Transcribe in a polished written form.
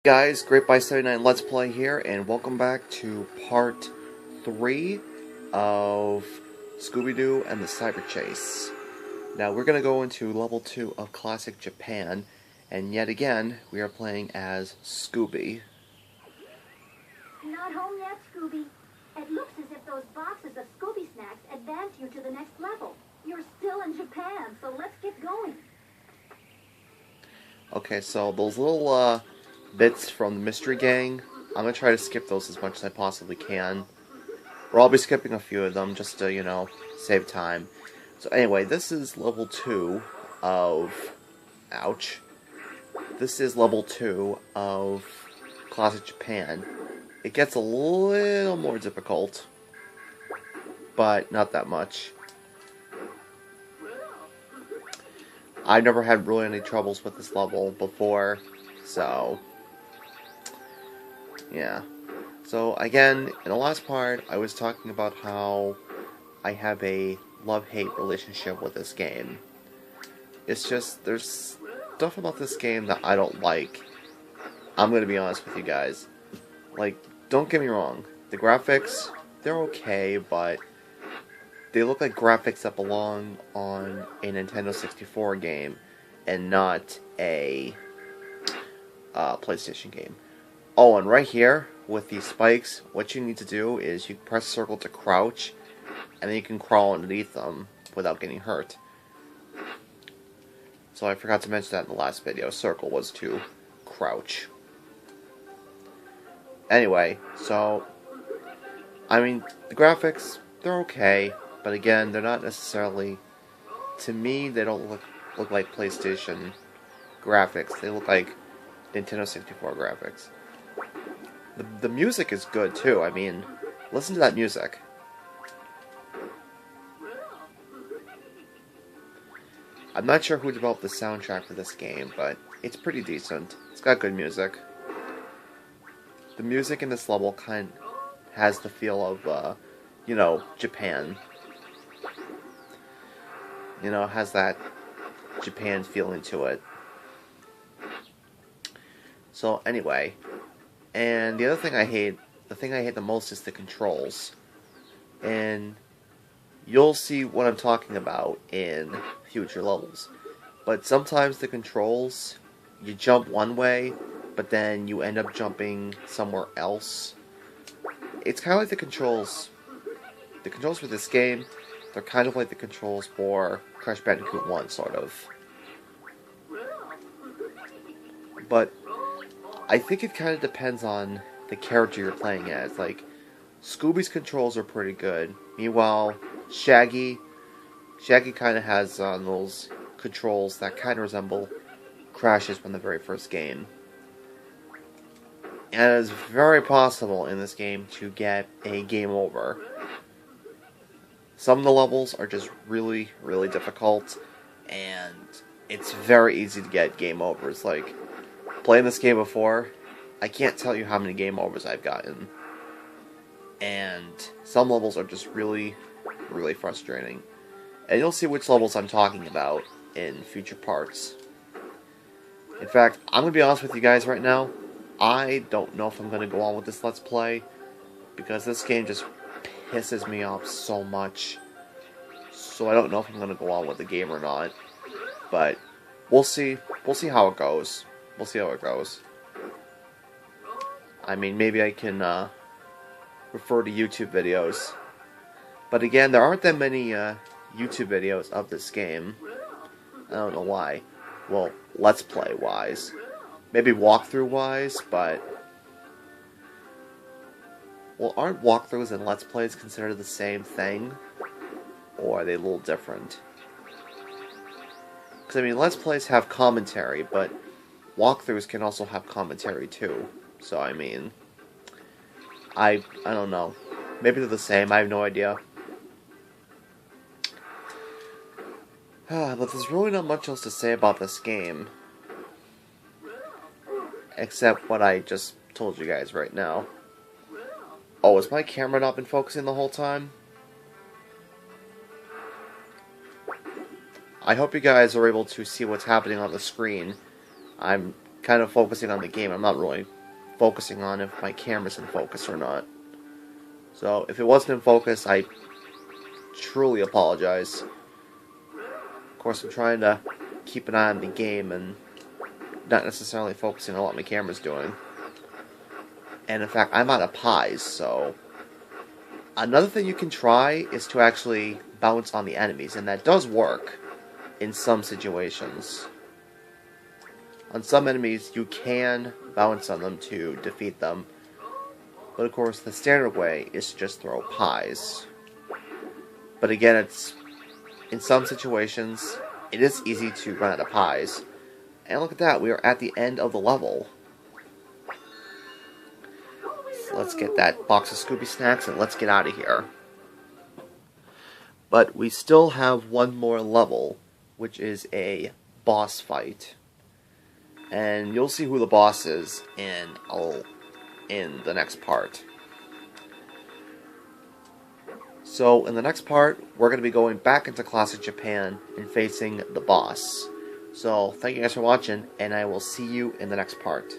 Guys, Great by 79 Let's Play here, and welcome back to part 3 of Scooby-Doo and the Cyber Chase. Now, we're going to go into level 2 of Classic Japan, and yet again, we are playing as Scooby. Not home yet, Scooby. It looks as if those boxes of Scooby snacks advance you to the next level. You're still in Japan, so let's get going. Okay, so those little, bits from the Mystery Gang, I'm going to try to skip those as much as I possibly can. Or I'll be skipping a few of them just to, save time. So anyway, this is level 2 of... Ouch. This is level 2 of Classic Japan. It gets a little more difficult, but not that much. I've never had really any troubles with this level before, so... yeah. So, again, in the last part, I was talking about how I have a love-hate relationship with this game. It's just, there's stuff about this game that I don't like. I'm gonna be honest with you guys. Like, don't get me wrong. The graphics, they're okay, but they look like graphics that belong on a Nintendo 64 game and not a PlayStation game. Oh, and right here, with these spikes, what you need to do is you press circle to crouch, and then you can crawl underneath them without getting hurt. So I forgot to mention that in the last video. Circle was to crouch. Anyway, so, I mean, the graphics, they're okay, but again, they're not necessarily, to me, they don't look like PlayStation graphics. They look like Nintendo 64 graphics. The music is good, too. I mean, listen to that music. I'm not sure who developed the soundtrack for this game, but it's pretty decent. It's got good music. The music in this level kind of has the feel of, Japan. It has that Japan feeling to it. So, anyway... and the other thing I hate, the thing I hate the most is the controls. And you'll see what I'm talking about in future levels. But sometimes the controls, you jump one way, but then you end up jumping somewhere else. It's kind of like the controls for this game, they're kind of like the controls for Crash Bandicoot 1, sort of. But I think it kind of depends on the character you're playing as. Like, Scooby's controls are pretty good. Meanwhile, Shaggy kind of has those controls that kind of resemble Crash's from the very first game. And it is very possible in this game to get a game over. Some of the levels are just really, really difficult, and it's very easy to get game overs. Like, playing this game before, I can't tell you how many game overs I've gotten. And some levels are just really, really frustrating. And you'll see which levels I'm talking about in future parts. In fact, I'm going to be honest with you guys right now. I don't know if I'm going to go on with this Let's Play, because this game just pisses me off so much. So I don't know if I'm going to go on with the game or not. But we'll see. We'll see how it goes. We'll see how it goes. I mean, maybe I can refer to YouTube videos. But again, there aren't that many YouTube videos of this game. I don't know why. Well, Let's Play-wise. Maybe walkthrough-wise, but... well, aren't walkthroughs and Let's Plays considered the same thing? Or are they a little different? Because, I mean, Let's Plays have commentary, but walkthroughs can also have commentary too. So, I mean, I don't know. Maybe they're the same, I have no idea. But there's really not much else to say about this game. Except what I just told you guys right now. Oh, has my camera not been focusing the whole time? I hope you guys are able to see what's happening on the screen. I'm kind of focusing on the game. I'm not really focusing on if my camera's in focus or not. So if it wasn't in focus, I truly apologize. Of course, I'm trying to keep an eye on the game and not necessarily focusing on what my camera's doing. And in fact, I'm out of pies, so... Another thing you can try is to actually bounce on the enemies, and that does work in some situations. On some enemies, you can bounce on them to defeat them. But of course, the standard way is to just throw pies. But again, it's... in some situations, it is easy to run out of pies. And look at that, we are at the end of the level. So let's get that box of Scooby snacks and let's get out of here. But we still have one more level, which is a boss fight. And you'll see who the boss is in the next part. So in the next part, we're going to be going back into classic Japan and facing the boss. So thank you guys for watching, and I will see you in the next part.